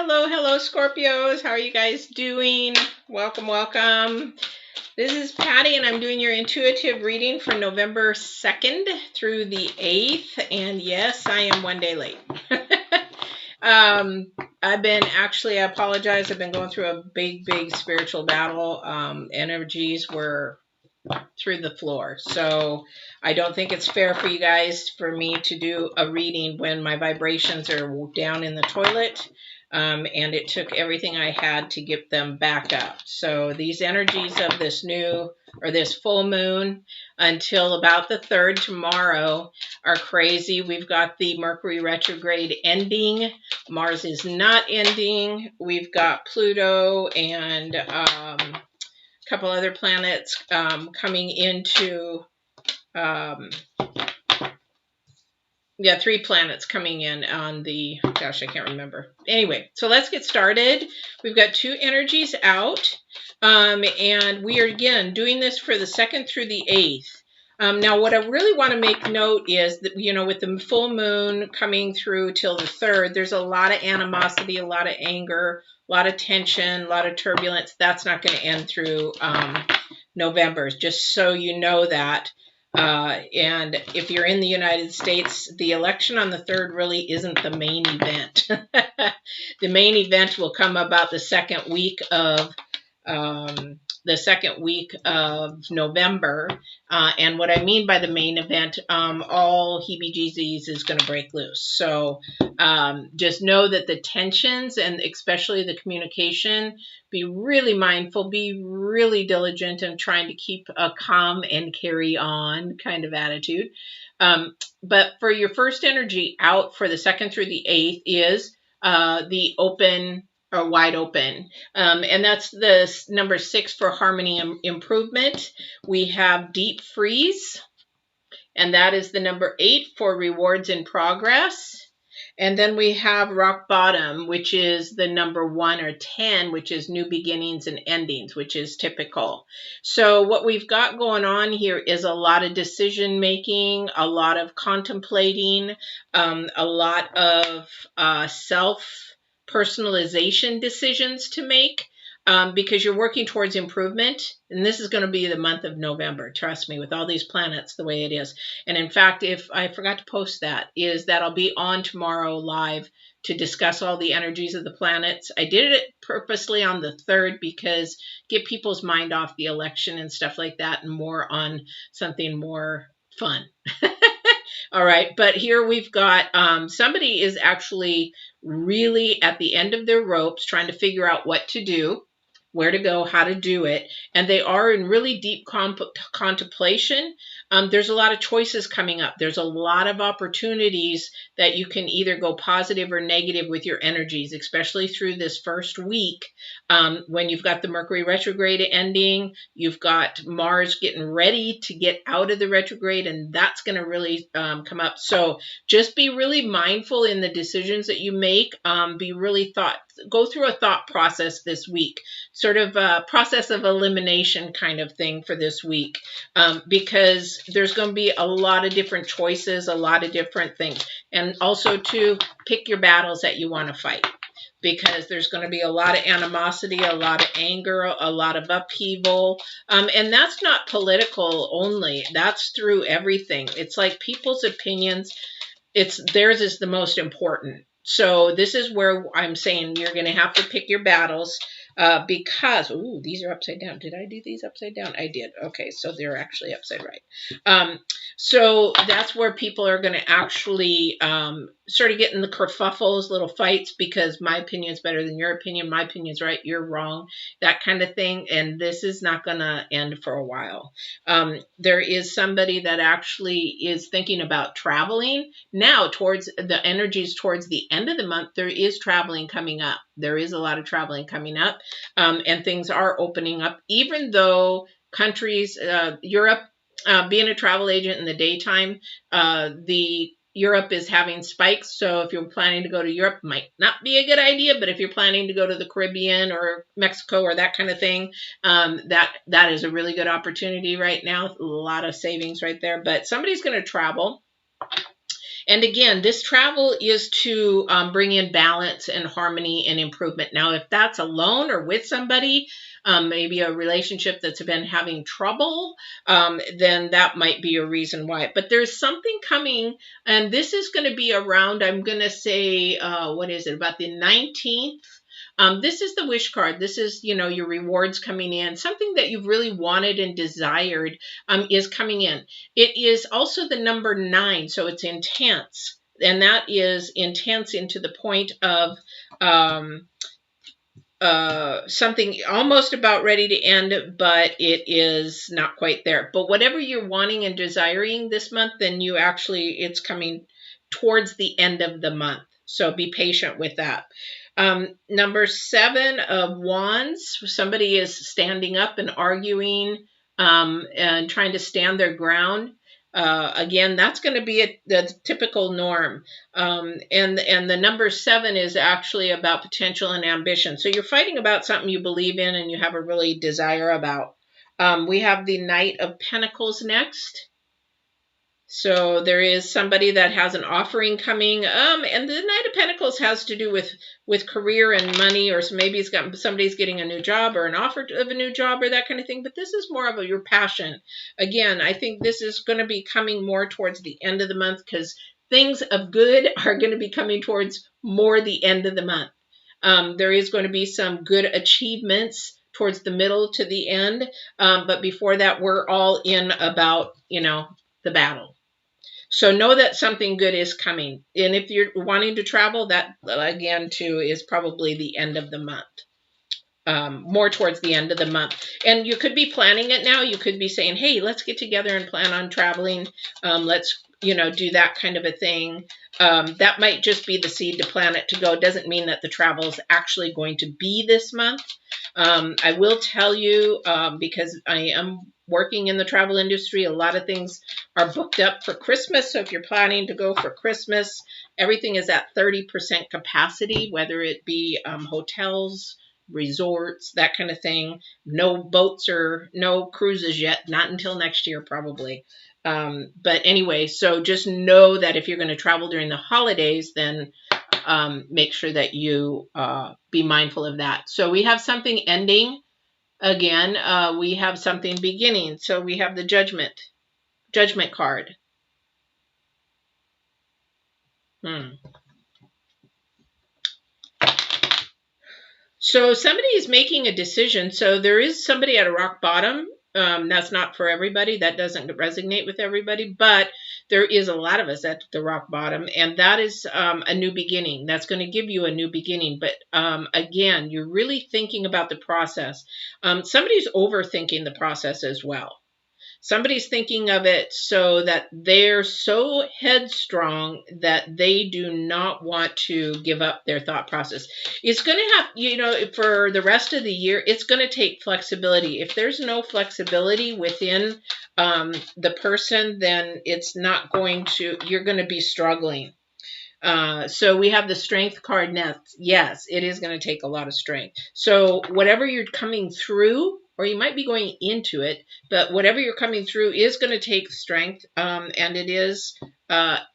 Hello, Scorpios. How are you guys doing? Welcome, welcome. This is Patty, and I'm doing your intuitive reading for November 2nd through the 8th. And yes, I am one day late. I apologize. I've been going through a big spiritual battle. Energies were through the floor. So I don't think it's fair for you guys for me to do a reading when my vibrations are down in the toilet. And it took everything I had to get them back up. So these energies of this full moon until about the 3rd tomorrow are crazy. We've got the Mercury retrograde ending. Mars is not ending. We've got Pluto and couple other planets coming into 3 planets coming in on the I can't remember. Anyway, so let's get started. We've got 2 energies out, and we are again doing this for the 2nd through the 8th. Now, what I really want to make note is that, with the full moon coming through till the 3rd, there's a lot of animosity, a lot of anger, a lot of tension, a lot of turbulence. That's not going to end through November, just so you know that. And if you're in the United States, the election on the 3rd really isn't the main event. The main event will come about the second week of November. And what I mean by the main event, all heebie-jeebies is going to break loose. So just know that the tensions and especially the communication, be really mindful, be really diligent in trying to keep a calm and carry on kind of attitude. But for your first energy out for the 2nd through the 8th is the open or wide open. And that's the number 6 for harmony and improvement. We have deep freeze, and that is the number 8 for rewards in progress. And then we have rock bottom, which is the number 1 or 10, which is new beginnings and endings, which is typical. So what we've got going on here is a lot of decision making, a lot of contemplating, a lot of self-personalization decisions to make. Because you're working towards improvement, and this is going to be the month of November, trust me, with all these planets the way it is. And in fact, if I forgot to post that I'll be on tomorrow live to discuss all the energies of the planets. I did it purposely on the 3rd because get people's mind off the election and stuff like that and more on something more fun. All right, but here we've got somebody is actually really at the end of their ropes trying to figure out what to do, where to go, how to do it. And they are in really deep contemplation. There's a lot of choices coming up. There's a lot of opportunities that you can either go positive or negative with your energies, especially through this first week. When you've got the Mercury retrograde ending, you've got Mars getting ready to get out of the retrograde, and that's going to really come up. So just be really mindful in the decisions that you make. Go through a thought process this week, sort of a process of elimination kind of thing for this week, because there's going to be a lot of different choices, a lot of different things. And also to pick your battles that you want to fight, because there's going to be a lot of animosity, a lot of anger, a lot of upheaval. And that's not political only. That's through everything. It's like people's opinions. Theirs is the most important. So this is where I'm saying you're going to have to pick your battles. Because, these are upside down. Did I do these upside down? I did. Okay, so they're actually upside right. So that's where people are going to actually sort of get in the kerfuffles, little fights, because my opinion is better than your opinion. My opinion's right, you're wrong, that kind of thing. And this is not going to end for a while. There is somebody that actually is thinking about traveling. Now, towards the energies towards the end of the month, there is traveling coming up. There is a lot of traveling coming up, and things are opening up, even though countries, Europe, being a travel agent in the daytime, Europe is having spikes. So if you're planning to go to Europe, might not be a good idea. But if you're planning to go to the Caribbean or Mexico or that kind of thing, that is a really good opportunity right now. A lot of savings right there. But somebody's going to travel. And again, this travel is to bring in balance and harmony and improvement. Now, if that's alone or with somebody, maybe a relationship that's been having trouble, then that might be a reason why. But there's something coming, and this is going to be around, I'm going to say, what is it, about the 19th? This is the wish card. This is, your rewards coming in. Something that you've really wanted and desired is coming in. It is also the number 9, so it's intense. And that is intense into the point of something almost about ready to end, but it is not quite there. But whatever you're wanting and desiring this month, then it's coming towards the end of the month. So be patient with that. Number 7 of Wands, somebody is standing up and arguing and trying to stand their ground. Again, that's going to be the typical norm. And the number 7 is actually about potential and ambition. So you're fighting about something you believe in and you have a really desire about. We have the Knight of Pentacles next. So there is somebody that has an offering coming, and the Knight of Pentacles has to do with career and money, or so maybe somebody's getting a new job or an offer of a new job or that kind of thing. But this is more of your passion. Again, I think this is going to be coming more towards the end of the month because things of good are going to be coming towards more the end of the month. There is going to be some good achievements towards the middle to the end, but before that, we're all in about the battle. So know that something good is coming. And if you're wanting to travel, that again too is probably the end of the month. More towards the end of the month. And you could be planning it now. You could be saying, hey, let's get together and plan on traveling. Let's do that kind of a thing. That might just be the seed to plan it to go. It doesn't mean that the travel is actually going to be this month. I will tell you, because I am working in the travel industry, a lot of things are booked up for Christmas. So if you're planning to go for Christmas, everything is at 30% capacity, whether it be hotels, resorts, that kind of thing. No boats or no cruises yet, not until next year probably. But anyway, so just know that if you're going to travel during the holidays, then make sure that you be mindful of that. So we have something ending. Again, we have something beginning. So we have the judgment card. So somebody is making a decision. So there is somebody at a rock bottom. That's not for everybody. That doesn't resonate with everybody. But there is a lot of us at the rock bottom. And that is a new beginning. That's going to give you a new beginning. But again, you're really thinking about the process. Somebody's overthinking the process as well. Somebody's thinking of it so that they're so headstrong that they do not want to give up their thought process. It's going to have, for the rest of the year, it's going to take flexibility. If there's no flexibility within the person, then it's not going to, you're going to be struggling. So we have the strength card next. Yes, it is going to take a lot of strength. So whatever you're coming through, or you might be going into it, but whatever you're coming through is going to take strength, and it is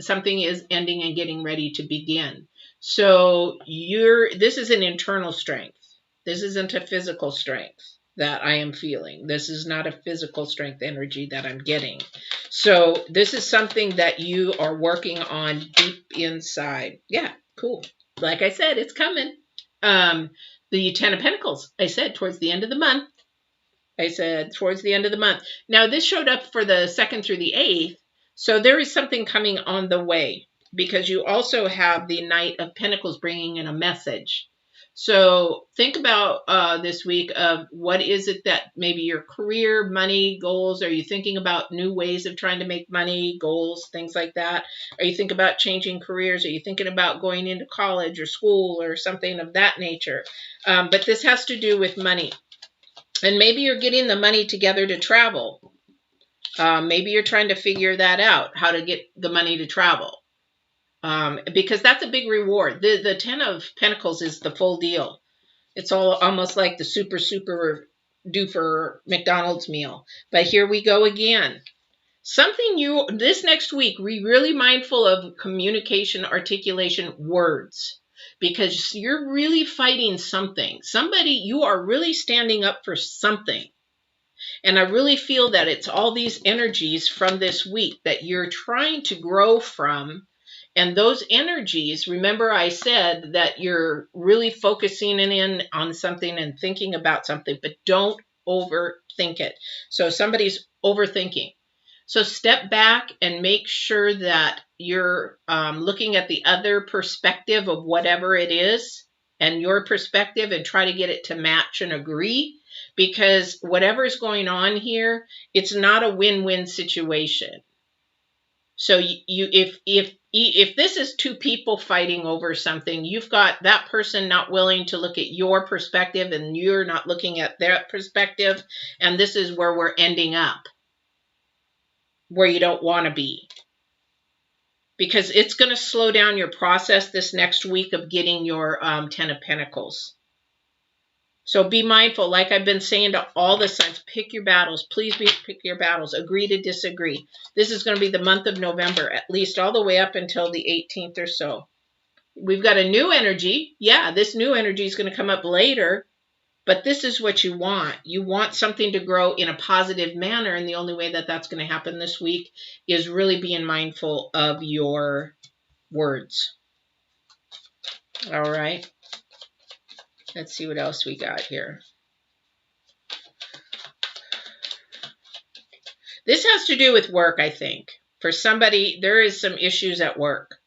something is ending and getting ready to begin. So this is an internal strength. This isn't a physical strength that I am feeling. This is not a physical strength energy that I'm getting. So this is something that you are working on deep inside. Yeah, cool. Like I said, it's coming. The 10 of Pentacles, I said towards the end of the month. Now, this showed up for the 2nd through the 8th. So there is something coming on the way because you also have the Knight of Pentacles bringing in a message. So think about this week of what is it that maybe your career, money, goals, are you thinking about new ways of trying to make money, goals, things like that? Are you thinking about changing careers? Are you thinking about going into college or school or something of that nature? But this has to do with money. And maybe you're getting the money together to travel. Maybe you're trying to figure that out, how to get the money to travel. Because that's a big reward. The 10 of Pentacles is the full deal. It's almost like the super duper McDonald's meal. But here we go again. Something this next week, be really mindful of communication, articulation, words, because you're really fighting something. You are really standing up for something. And I really feel that it's all these energies from this week that you're trying to grow from. And those energies, remember I said that you're really focusing in on something and thinking about something, but don't overthink it. So somebody's overthinking. So step back and make sure that you're looking at the other perspective of whatever it is and your perspective, and try to get it to match and agree, because whatever's going on here, it's not a win-win situation. So if this is two people fighting over something, you've got that person not willing to look at your perspective and you're not looking at their perspective, and this is where we're ending up, where you don't want to be, because it's going to slow down your process this next week of getting your 10 of Pentacles. So be mindful, like I've been saying to all the signs, pick your battles. Please pick your battles. Agree to disagree. This is going to be the month of November, at least all the way up until the 18th or so. We've got a new energy. Yeah, this new energy is going to come up later, but this is what you want. You want something to grow in a positive manner, and the only way that that's going to happen this week is really being mindful of your words. All right. Let's see what else we got here. This has to do with work, I think. For somebody, there is some issues at work.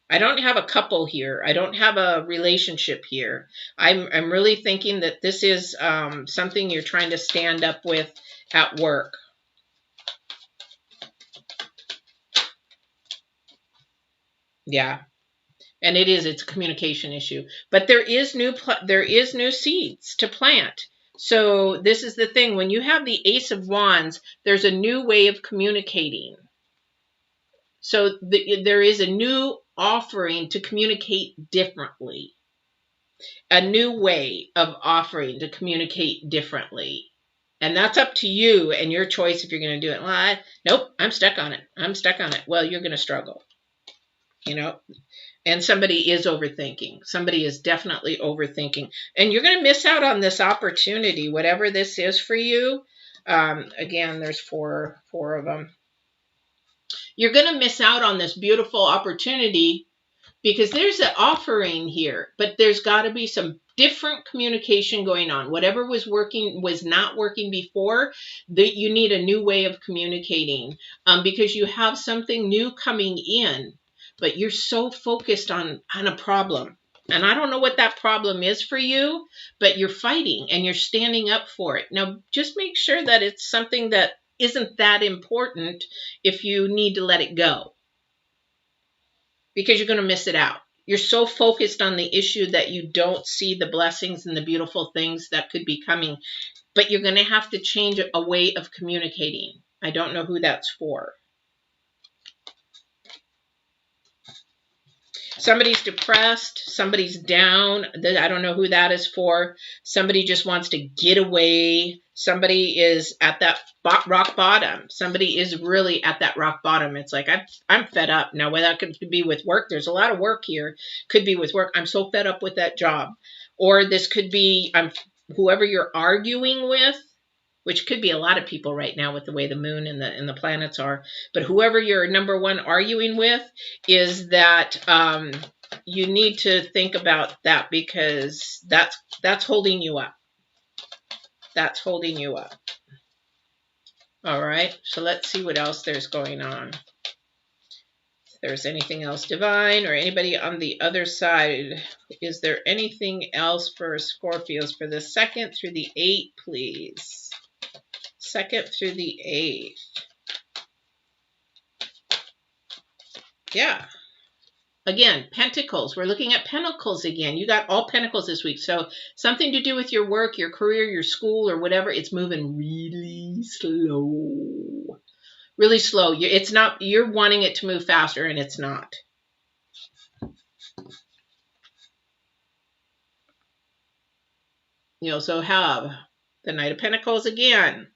I don't have a couple here. I don't have a relationship here. I'm really thinking that this is something you're trying to stand up with at work. Yeah. And it's a communication issue. But there is new seeds to plant. So this is the thing. When you have the Ace of Wands, there's a new way of communicating. So there is a new offering to communicate differently. A new way of offering to communicate differently. And that's up to you and your choice if you're going to do it. Well, nope, I'm stuck on it. I'm stuck on it. Well, you're going to struggle. You know? And somebody is overthinking. Somebody is definitely overthinking. And you're going to miss out on this opportunity, whatever this is for you. Again, there's four of them. You're going to miss out on this beautiful opportunity because there's an offering here, but there's got to be some different communication going on. Whatever was not working before, that you need a new way of communicating because you have something new coming in. But you're so focused on a problem. And I don't know what that problem is for you, but you're fighting and you're standing up for it. Now, just make sure that it's something that isn't that important if you need to let it go, because you're going to miss it out. You're so focused on the issue that you don't see the blessings and the beautiful things that could be coming. But you're going to have to change a way of communicating. I don't know who that's for. Somebody's depressed. Somebody's down. I don't know who that is for. Somebody just wants to get away. Somebody is at that rock bottom. Somebody is really at that rock bottom. It's like, I'm fed up. Now, whether that could be with work, there's a lot of work here. Could be with work. I'm so fed up with that job. Or this could be whoever you're arguing with, which could be a lot of people right now with the way the moon and the planets are. But whoever you're number one arguing with, is that you need to think about that, because that's holding you up. That's holding you up. All right. So let's see what else there's going on. If there's anything else divine or anybody on the other side. Is there anything else for Scorpios for the 2nd through the 8th, please? 2nd through the 8th. Yeah. Again, Pentacles. We're looking at Pentacles again. You got all Pentacles this week. So something to do with your work, your career, your school, or whatever. It's moving really slow. Really slow. It's not, you're wanting it to move faster, and it's not. You also have the Knight of Pentacles again.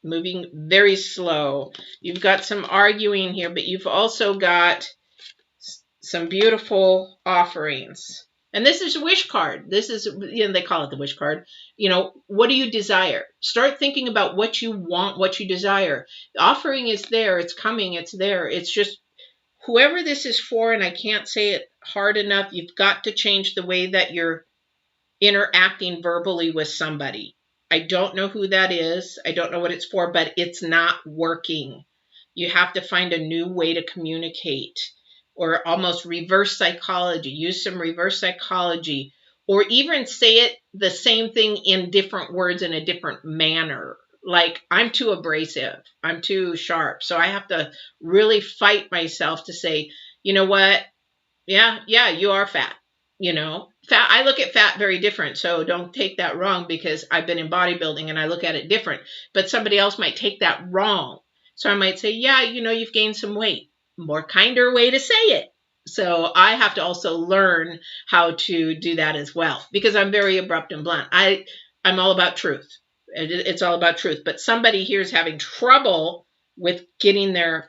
moving very slow. You've got some arguing here, but you've also got some beautiful offerings. And this is a wish card. This is, they call it the wish card. What do you desire? Start thinking about what you want, what you desire. The offering is there. It's coming. It's there. It's just whoever this is for, and I can't say it hard enough, you've got to change the way that you're interacting verbally with somebody. I don't know who that is. I don't know what it's for, but it's not working. You have to find a new way to communicate, or almost reverse psychology. Use some reverse psychology, or even say it the same thing in different words in a different manner. Like, I'm too abrasive. I'm too sharp. So I have to really fight myself to say, you know what? Yeah, you are fat. Fat, I look at fat very different. So don't take that wrong, because I've been in bodybuilding and I look at it different, but somebody else might take that wrong. So I might say, yeah, you've gained some weight. More kinder way to say it. So I have to also learn how to do that as well, because I'm very abrupt and blunt. I'm all about truth. It's all about truth. But somebody here is having trouble with getting their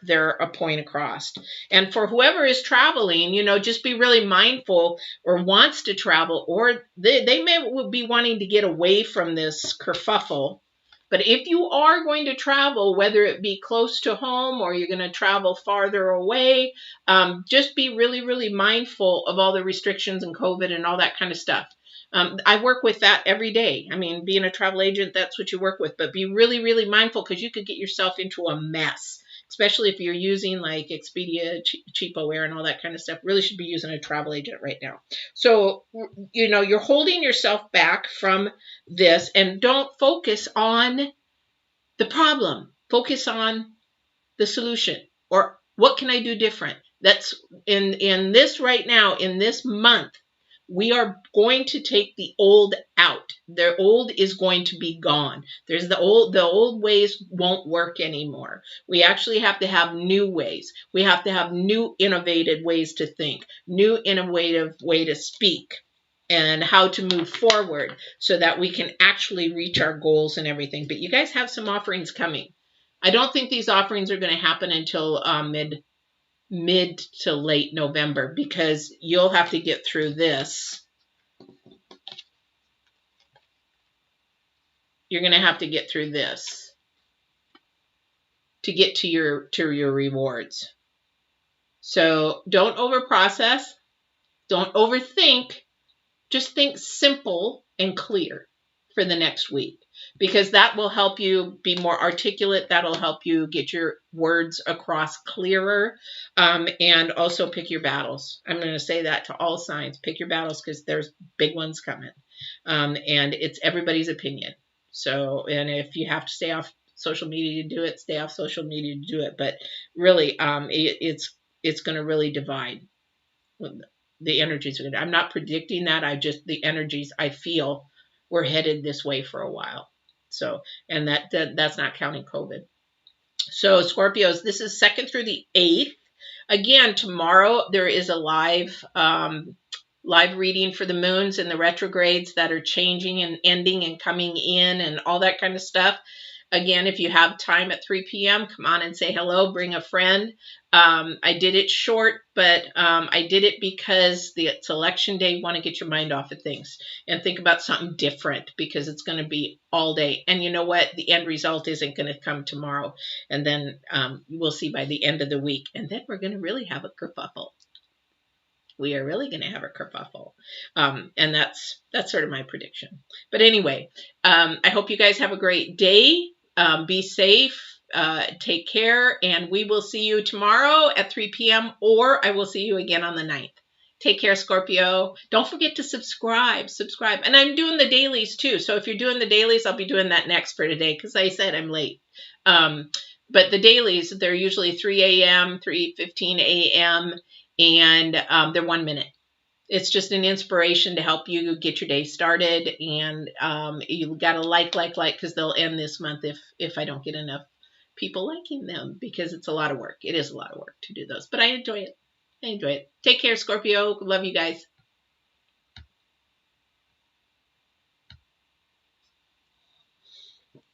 point across. And for whoever is traveling, just be really mindful, or wants to travel, or they may be wanting to get away from this kerfuffle. But if you are going to travel, whether it be close to home or you're going to travel farther away, just be really, really mindful of all the restrictions and COVID and all that kind of stuff. I work with that every day. I mean, being a travel agent, that's what you work with. But be really, really mindful, because you could get yourself into a mess, especially if you're using like Expedia, CheapOair, and all that kind of stuff. Really should be using a travel agent right now. So, you're holding yourself back from this, and don't focus on the problem. Focus on the solution, or what can I do different? That's in this right now, in this month. We are going to take the old out. The old is going to be gone. The old ways won't work anymore. We actually have to have new ways. We have to have new innovative ways to think, new innovative way to speak, and how to move forward so that we can actually reach our goals and everything. But you guys have some offerings coming. I don't think these offerings are going to happen until mid to late November, because you'll have to get through this. You're going to have to get through this to get to your rewards. So don't overprocess. Don't overthink. Just think simple and clear for the next week, because that will help you be more articulate. That'll help you get your words across clearer, and also pick your battles. I'm going to say that to all signs. Pick your battles, because there's big ones coming, and it's everybody's opinion. So, and if you have to stay off social media to do it, stay off social media to do it. But really, it's going to really divide. The energies. I'm not predicting that. The energies I feel we're headed this way for a while. So, and that's not counting COVID. So Scorpios, this is 2nd through the 8th. Again, tomorrow there is a live reading for the moons and the retrogrades that are changing and ending and coming in and all that kind of stuff. Again, if you have time at 3 p.m., come on and say hello, bring a friend. I did it short, but I did it because it's election day. You want to get your mind off of things and think about something different, because it's going to be all day. And you know what? The end result isn't going to come tomorrow. And then we'll see by the end of the week. And then we're going to really have a kerfuffle. We are really going to have a kerfuffle. And that's sort of my prediction. But anyway, I hope you guys have a great day. Be safe. Take care. And we will see you tomorrow at 3 p.m. or I will see you again on the 9th. Take care, Scorpio. Don't forget to subscribe. And I'm doing the dailies too. So if you're doing the dailies, I'll be doing that next for today, because I said I'm late. But the dailies, they're usually 3 a.m., 3:15 a.m., and they're 1 minute. It's just an inspiration to help you get your day started. And you got to like, because they'll end this month if I don't get enough people liking them, because it's a lot of work. It is a lot of work to do those, but I enjoy it. Take care, Scorpio. Love you guys.